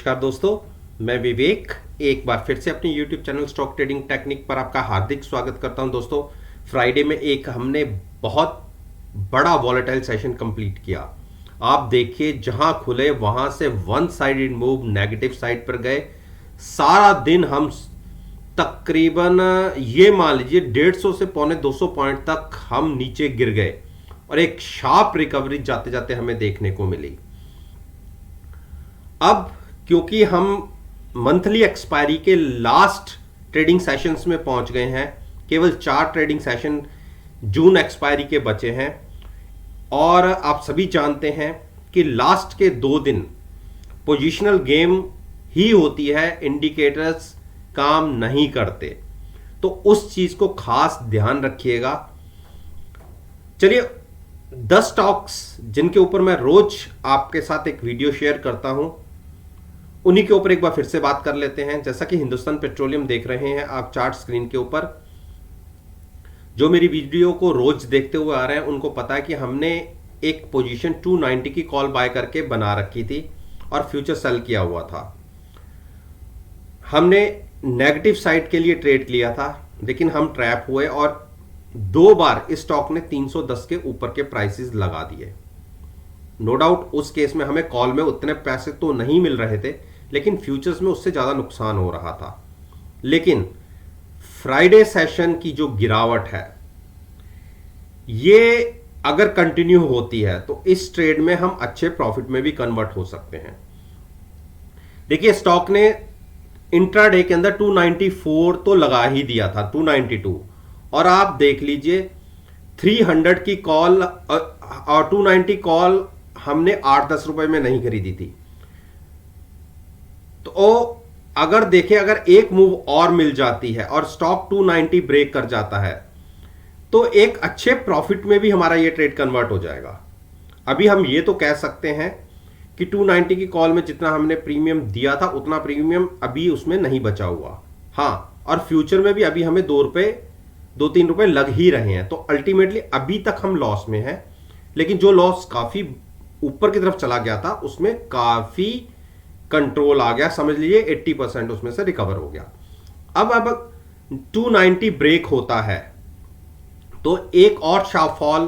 नमस्कार दोस्तों, मैं विवेक एक बार फिर से अपने YouTube channel stock trading technique पर आपका हार्दिक स्वागत करता हूं। दोस्तों, फ्राइडे में एक हमने बहुत बड़ा वॉलेटाइल सेशन कंप्लीट किया। आप देखिए, जहां खुले वहां से one sided move negative side पर गए। सारा दिन हम तकरीबन ये मान लीजिए 150 से पौने 200 पॉइंट तक हम नीचे गिर गए और एक शार्प रिकवरी जाते जाते हमें देखने को मिली। अब क्योंकि हम मंथली एक्सपायरी के लास्ट ट्रेडिंग सेशंस में पहुंच गए हैं, केवल 4 ट्रेडिंग सेशन जून एक्सपायरी के बचे हैं और आप सभी जानते हैं कि लास्ट के 2 दिन पोजीशनल गेम ही होती है, इंडिकेटर्स काम नहीं करते, तो उस चीज को खास ध्यान रखिएगा। चलिए, 10 स्टॉक्स जिनके ऊपर मैं रोज आपके साथ एक वीडियो शेयर करता हूं, उन्हीं के ऊपर एक बार फिर से बात कर लेते हैं। जैसा कि हिंदुस्तान पेट्रोलियम देख रहे हैं आप चार्ट स्क्रीन के ऊपर, जो मेरी वीडियो को रोज देखते हुए आ रहे हैं उनको पता है कि हमने एक पोजीशन 290 की कॉल बाय करके बना रखी थी और फ्यूचर सेल किया हुआ था। हमने नेगेटिव साइड के लिए ट्रेड लिया था, लेकिन हम ट्रैप हुए और 2 बार इस स्टॉक ने 310 के ऊपर के प्राइसेस लगा दिए। नो डाउट उस केस में हमें कॉल में उतने पैसे तो नहीं मिल रहे थे, लेकिन फ्यूचर्स में उससे ज्यादा नुकसान हो रहा था। लेकिन फ्राइडे सेशन की जो गिरावट है, ये अगर कंटिन्यू होती है तो इस ट्रेड में हम अच्छे प्रॉफिट में भी कन्वर्ट हो सकते हैं। देखिए, स्टॉक ने इंट्राडे के अंदर 294 तो लगा ही दिया था, 292, और आप देख लीजिए 300 की कॉल और 290 कॉल हमने 8-10 रुपए में नहीं खरीदी थी। तो अगर देखें, अगर एक मूव और मिल जाती है और स्टॉक 290 ब्रेक कर जाता है तो एक अच्छे प्रॉफिट में भी हमारा ये ट्रेड कन्वर्ट हो जाएगा। अभी हम ये तो कह सकते हैं कि 290 की कॉल में जितना हमने प्रीमियम दिया था उतना प्रीमियम अभी उसमें नहीं बचा हुआ। हाँ, और फ्यूचर में भी अभी हमें 2-3 रुपए लग ही रहे हैं, तो अल्टीमेटली अभी तक हम लॉस में हैं। लेकिन जो लॉस काफी ऊपर की तरफ चला गया था उसमें काफी कंट्रोल आ गया, समझ लीजिए 80% उसमें से रिकवर हो गया। अब 290 ब्रेक होता है तो एक और शार्प फॉल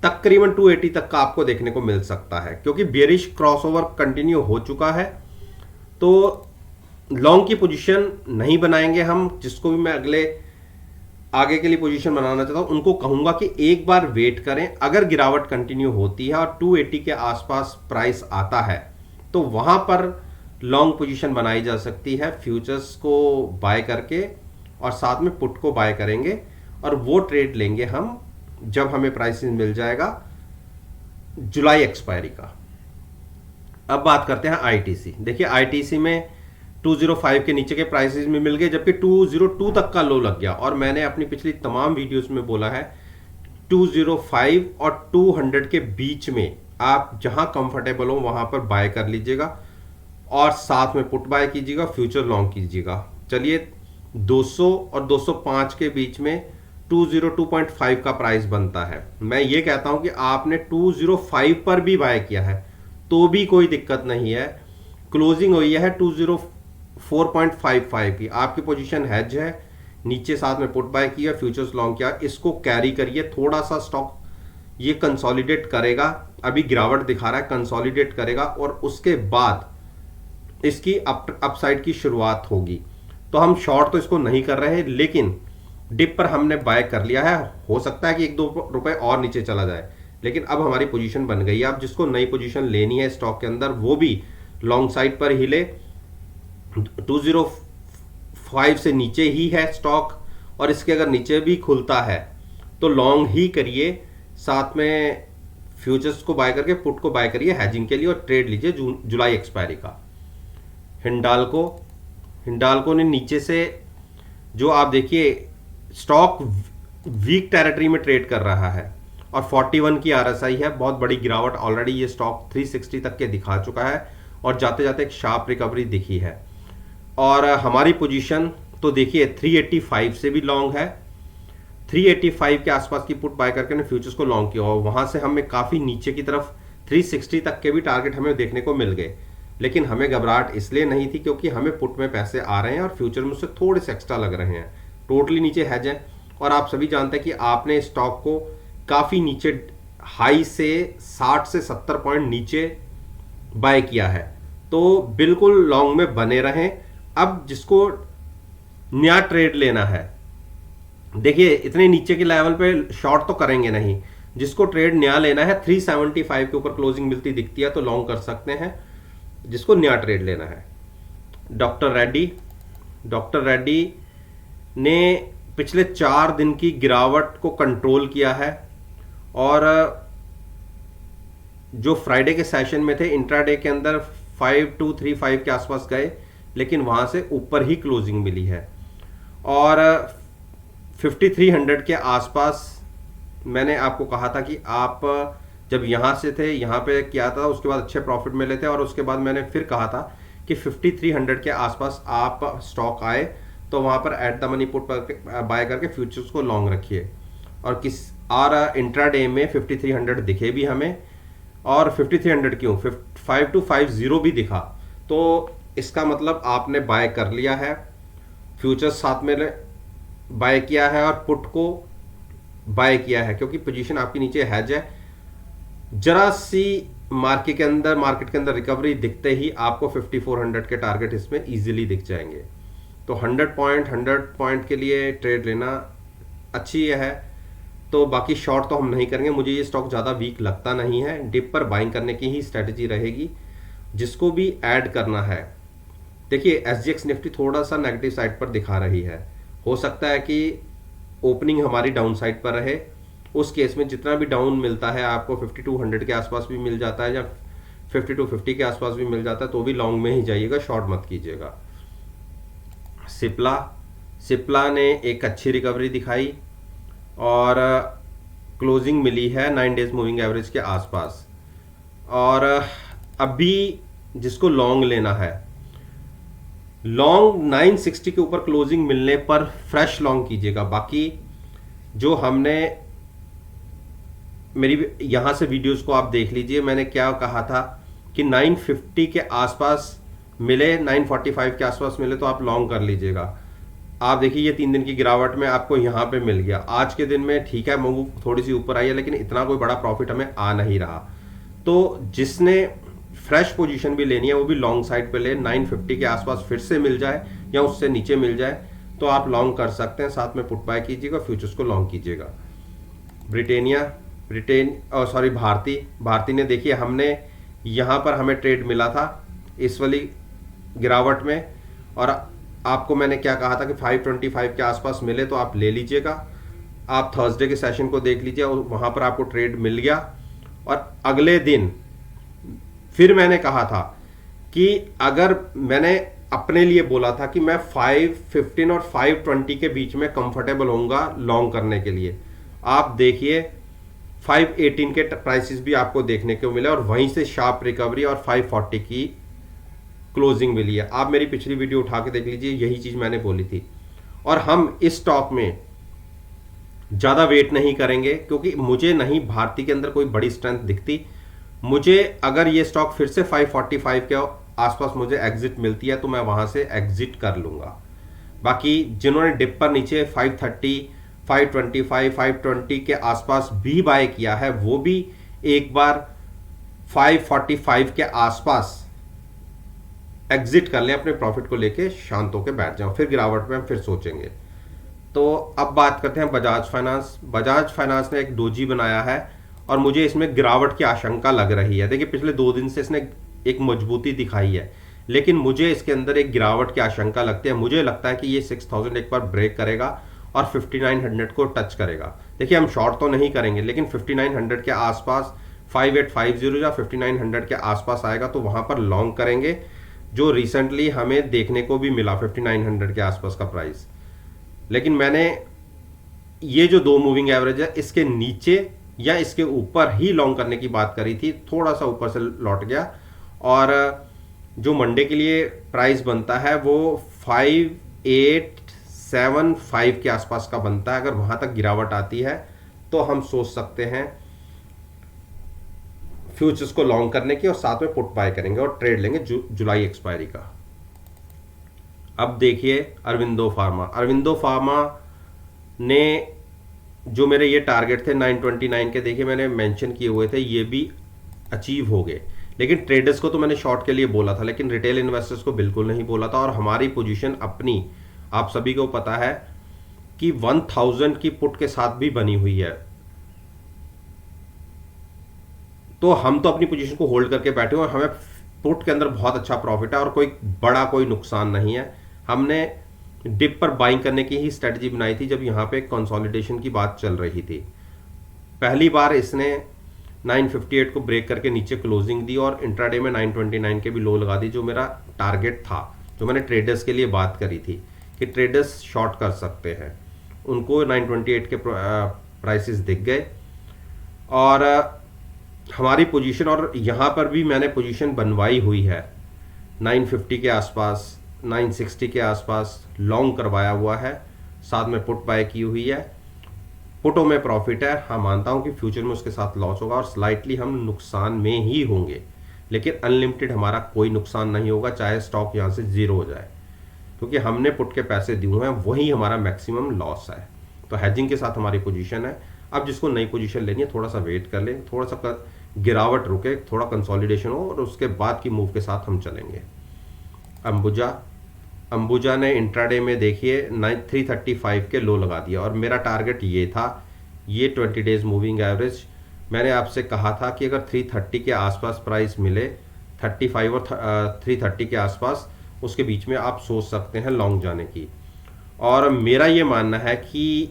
तकरीबन 280 तक का आपको देखने को मिल सकता है, क्योंकि बेरिश क्रॉसओवर कंटिन्यू हो चुका है। तो लॉन्ग की पोजीशन नहीं बनाएंगे हम। जिसको भी मैं आगे के लिए पोजीशन बनाना चाहता हूं उनको कहूंगा कि एक बार वेट करें। अगर गिरावट कंटिन्यू होती है और 280 के आसपास प्राइस आता है तो वहां पर लॉन्ग पोजीशन बनाई जा सकती है, फ्यूचर्स को बाय करके और साथ में पुट को बाय करेंगे, और वो ट्रेड लेंगे हम जब हमें प्राइसेस मिल जाएगा जुलाई एक्सपायरी का। अब बात करते हैं आईटीसी। देखिए, आईटीसी में 205 के नीचे के प्राइसेस में मिल गए, जबकि 202 तक का लो लग गया। और मैंने अपनी पिछली तमाम वीडियोस में बोला है 205 और 200 के बीच में आप जहां कंफर्टेबल हो वहां पर बाय कर लीजिएगा और साथ में पुट बाय कीजिएगा, फ्यूचर लॉन्ग कीजिएगा। चलिए, 200 और 205 के बीच में 202.5 का प्राइस बनता है। मैं ये कहता हूं कि आपने 205 पर भी बाय किया है तो भी कोई दिक्कत नहीं है। क्लोजिंग हुई है 204.55 की, आपकी पोजीशन हेज है, नीचे साथ में पुट बाय किया, फ्यूचर्स लॉन्ग किया। इसको कैरी करिए। थोड़ा सा स्टॉक ये कंसोलिडेट करेगा, अभी गिरावट दिखा रहा है, कंसोलिडेट करेगा और उसके बाद इसकी अपसाइड की शुरुआत होगी। तो हम शॉर्ट तो इसको नहीं कर रहे हैं, लेकिन डिप पर हमने बाय कर लिया है। हो सकता है कि 1-2 रुपए और नीचे चला जाए, लेकिन अब हमारी पोजीशन बन गई है। अब जिसको नई पोजीशन लेनी है स्टॉक के अंदर वो भी लॉन्ग साइड पर हिले। 205 से नीचे ही है स्टॉक, और इसके अगर नीचे भी खुलता है तो लॉन्ग ही करिए, साथ में फ्यूचर्स को बाय करके पुट को बाय करिए हैजिंग के लिए, और ट्रेड लीजिए जुलाई एक्सपायरी का। हिंडाल्को ने नीचे से, जो आप देखिए, स्टॉक वीक टेरिटरी में ट्रेड कर रहा है और 41 की आरएसआई है। बहुत बड़ी गिरावट ऑलरेडी ये स्टॉक 360 तक के दिखा चुका है और जाते जाते एक शार्प रिकवरी दिखी है। और हमारी पोजीशन तो देखिए 385 से भी लॉन्ग है। 385 के आसपास की पुट बाय करके ने फ्यूचर्स को लॉन्ग किया और वहां से हमें काफी नीचे की तरफ 360 तक के भी टारगेट हमें देखने को मिल गए। लेकिन हमें घबराहट इसलिए नहीं थी क्योंकि हमें पुट में पैसे आ रहे हैं और फ्यूचर में उससे थोड़े से एक्स्ट्रा लग रहे हैं, टोटली नीचे हैज है। और आप सभी जानते हैं कि आपने स्टॉक को काफ़ी नीचे हाई से 60 से 70 पॉइंट नीचे बाय किया है, तो बिल्कुल लॉन्ग में बने रहें। अब जिसको नया ट्रेड लेना है, देखिए इतने नीचे के लेवल पे शॉर्ट तो करेंगे नहीं, जिसको ट्रेड नया लेना है 375 के ऊपर क्लोजिंग मिलती दिखती है तो लॉन्ग कर सकते हैं, जिसको नया ट्रेड लेना है। डॉक्टर रेड्डी ने पिछले 4 दिन की गिरावट को कंट्रोल किया है और जो फ्राइडे के सेशन में थे इंट्राडे के अंदर 5235 के आसपास गए, लेकिन वहां से ऊपर ही क्लोजिंग मिली है। और 5300 के आसपास मैंने आपको कहा था कि आप जब यहाँ से थे यहाँ पे किया था, उसके बाद अच्छे प्रॉफिट मिले थे, और उसके बाद मैंने फिर कहा था कि 5300 के आसपास आप स्टॉक आए तो वहाँ पर एट द मनी पुट पर बाय करके फ्यूचर्स को लॉन्ग रखिए। और इंट्राडे में 5300 दिखे भी हमें, और 5300 क्यों 5250 भी दिखा, तो इसका मतलब आपने बाय कर लिया है, फ्यूचर्स साथ में बाय किया है और पुट को बाय किया है, क्योंकि पोजीशन आपकी नीचे हैज है। जरा सी मार्केट के अंदर रिकवरी दिखते ही आपको 5400 के टारगेट इसमें इजीली दिख जाएंगे। तो 100 पॉइंट के लिए ट्रेड लेना अच्छी है। तो बाकी शॉर्ट तो हम नहीं करेंगे, मुझे ये स्टॉक ज़्यादा वीक लगता नहीं है, डिप पर बाइंग करने की ही स्ट्रेटजी रहेगी। जिसको भी ऐड करना है, देखिए SGX निफ्टी थोड़ा सा नेगेटिव साइड पर दिखा रही है, हो सकता है कि ओपनिंग हमारी डाउन साइड पर रहे, उस केस में जितना भी डाउन मिलता है आपको 5200 के आसपास भी मिल जाता है या 5250 के आसपास भी मिल जाता है, तो भी लॉन्ग में ही जाइएगा, शॉर्ट मत कीजिएगा। सिप्ला ने एक अच्छी रिकवरी दिखाई और क्लोजिंग मिली है 9 डेज मूविंग एवरेज के आसपास। और अभी जिसको लॉन्ग लेना है, लॉन्ग 960 के ऊपर क्लोजिंग मिलने पर फ्रेश लॉन्ग कीजिएगा। बाकी जो हमने मेरी यहां से वीडियोस को आप देख लीजिए, मैंने क्या कहा था कि 950 के आसपास मिले, 945 के आसपास मिले तो आप लॉन्ग कर लीजिएगा। आप देखिए ये 3 दिन की गिरावट में आपको यहाँ पे मिल गया। आज के दिन में ठीक है मूव थोड़ी सी ऊपर आई है, लेकिन इतना कोई बड़ा प्रॉफिट हमें आ नहीं रहा। तो जिसने फ्रेश पोजीशन भी लेनी है वो भी लॉन्ग साइड पे ले, 950 के आसपास फिर से मिल जाए या उससे नीचे मिल जाए तो आप लॉन्ग कर सकते हैं, साथ में पुट बाय कीजिएगा, फ्यूचर्स को लॉन्ग कीजिएगा। भारती ने देखिए हमने यहाँ पर हमें ट्रेड मिला था इस वाली गिरावट में, और आपको मैंने क्या कहा था कि 525 के आसपास मिले तो आप ले लीजिएगा। आप थर्सडे के सेशन को देख लीजिए, वहां पर आपको ट्रेड मिल गया। और अगले दिन फिर मैंने कहा था कि अगर मैंने अपने लिए बोला था कि मैं 515 और 520 के बीच में कंफर्टेबल होऊंगा लॉन्ग करने के लिए, आप देखिए 518 के प्राइसेस भी आपको देखने को मिले और वहीं से शार्प रिकवरी और 540 की क्लोजिंग मिली है। आप मेरी पिछली वीडियो उठा के देख लीजिए, यही चीज मैंने बोली थी। और हम इस स्टॉक में ज्यादा वेट नहीं करेंगे क्योंकि मुझे नहीं भारती के अंदर कोई बड़ी स्ट्रेंथ दिखती। मुझे अगर ये स्टॉक फिर से 545 के आसपास मुझे एग्जिट मिलती है तो मैं वहां से एग्जिट कर लूंगा। बाकी जिन्होंने डिप पर नीचे 530, 525, 520 के आसपास भी बाय किया है, वो भी एक बार 545 के आसपास एग्जिट कर लें, अपने प्रॉफिट को लेके शांत होकर बैठ जाओ, फिर गिरावट में हम फिर सोचेंगे। तो अब बात करते हैं बजाज फाइनेंस ने एक डोजी बनाया है और मुझे इसमें गिरावट की आशंका लग रही है। देखिए पिछले 2 दिन से इसने एक मजबूती दिखाई है, लेकिन मुझे इसके अंदर एक गिरावट की आशंका लगती है। मुझे लगता है कि ये 6000 एक बार ब्रेक करेगा और 5900 को टच करेगा। देखिए हम शॉर्ट तो नहीं करेंगे, लेकिन 5900 के आसपास 5850 या 5900 के आसपास आएगा तो वहां पर लॉन्ग करेंगे, जो रिसेंटली हमें देखने को भी मिला 5900 के आसपास का प्राइस। लेकिन मैंने ये जो 2 मूविंग एवरेज है इसके नीचे या इसके ऊपर ही लॉन्ग करने की बात करी थी, थोड़ा सा ऊपर से लौट गया और जो मंडे के लिए प्राइस बनता है वो 5875 के आसपास का बनता है। अगर वहां तक गिरावट आती है तो हम सोच सकते हैं फ्यूचर्स को लॉन्ग करने की और साथ में पुट बाय करेंगे और ट्रेड लेंगे जुलाई एक्सपायरी का। अब देखिए अरविंदो फार्मा ने जो मेरे ये टारगेट थे 929 के, देखिए मैंने मेंशन किए हुए थे, ये भी अचीव हो गए। लेकिन ट्रेडर्स को तो मैंने शॉर्ट के लिए बोला था, लेकिन रिटेल इन्वेस्टर्स को बिल्कुल नहीं बोला था। और हमारी पोजीशन अपनी आप सभी को पता है कि 1000 की पुट के साथ भी बनी हुई है, तो हम तो अपनी पोजीशन को होल्ड करके बैठे हुए हैं। हमें पुट के अंदर बहुत अच्छा प्रॉफिट है और कोई नुकसान नहीं है। हमने डिप पर बाइंग करने की ही स्ट्रेटजी बनाई थी जब यहां पे कंसोलिडेशन की बात चल रही थी। पहली बार इसने 958 को ब्रेक करके नीचे क्लोजिंग दी और इंट्राडे में 929 के भी लो लगा दी, जो मेरा टारगेट था, जो मैंने ट्रेडर्स के लिए बात करी थी कि ट्रेडर्स शॉर्ट कर सकते हैं। उनको 928 के प्राइसेस दिख गए और हमारी पोजीशन, और यहाँ पर भी मैंने पोजीशन बनवाई हुई है 950 के आसपास, 960 के आसपास लॉन्ग करवाया हुआ है, साथ में पुट बाय की हुई है। पुटों में प्रॉफिट है। हाँ, मानता हूँ कि फ्यूचर में उसके साथ लॉस होगा और स्लाइटली हम नुकसान में ही होंगे, लेकिन अनलिमिटेड हमारा कोई नुकसान नहीं होगा, चाहे स्टॉक यहाँ से जीरो हो जाए, क्योंकि हमने पुट के पैसे दिए हुए हैं, वही हमारा मैक्सिमम लॉस है। तो हैजिंग के साथ हमारी पोजीशन है। अब जिसको नई पोजीशन लेनी है थोड़ा सा वेट कर लें, थोड़ा सा गिरावट रुके, थोड़ा कंसोलिडेशन हो और उसके बाद की मूव के साथ हम चलेंगे। अंबुजा ने इंट्राडे में देखिए 335 के लो लगा दिया और मेरा टारगेट ये था, ये 20 डेज मूविंग एवरेज। मैंने आपसे कहा था कि अगर 330 के आसपास प्राइस मिले, 35 और 330 के आसपास, उसके बीच में आप सोच सकते हैं लॉन्ग जाने की। और मेरा ये मानना है कि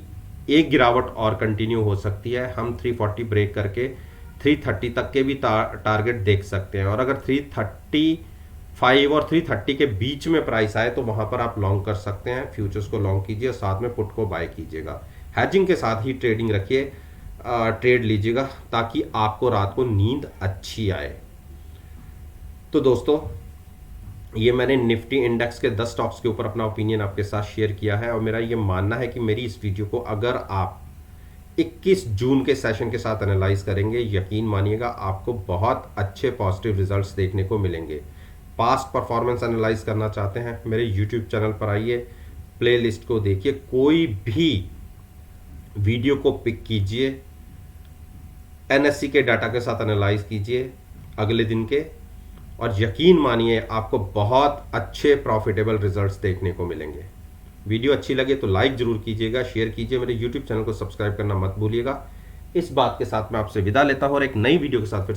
एक गिरावट और कंटिन्यू हो सकती है। हम 340 ब्रेक करके 330 तक के भी टारगेट देख सकते हैं, और अगर 335 और 330 के बीच में प्राइस आए तो वहां पर आप लॉन्ग कर सकते हैं। फ्यूचर्स को लॉन्ग कीजिए, साथ में पुट को बाय कीजिएगा। हैजिंग के साथ ही ट्रेडिंग रखिए, ट्रेड लीजिएगा ताकि आपको रात को नींद अच्छी आए। तो दोस्तों, ये मैंने निफ्टी इंडेक्स के 10 स्टॉक्स के ऊपर अपना ओपिनियन आपके साथ शेयर किया है, और मेरा ये मानना है कि मेरी इस वीडियो को अगर आप 21 जून के सेशन के साथ एनालाइज करेंगे, यकीन मानिएगा आपको बहुत अच्छे पॉजिटिव रिजल्ट्स देखने को मिलेंगे। पास्ट परफॉर्मेंस एनालाइज करना चाहते हैं, मेरे यूट्यूब चैनल पर आइए, प्लेलिस्ट को देखिए, कोई भी वीडियो को पिक कीजिए, एनएससी के डाटा के साथ एनालाइज कीजिए अगले दिन के, और यकीन मानिए आपको बहुत अच्छे प्रॉफिटेबल रिजल्ट्स देखने को मिलेंगे। वीडियो अच्छी लगे तो लाइक जरूर कीजिएगा, शेयर कीजिए, मेरे यूट्यूब चैनल को सब्सक्राइब करना मत भूलिएगा। इस बात के साथ मैं आपसे विदा लेता हूं और एक नई वीडियो के साथ फिर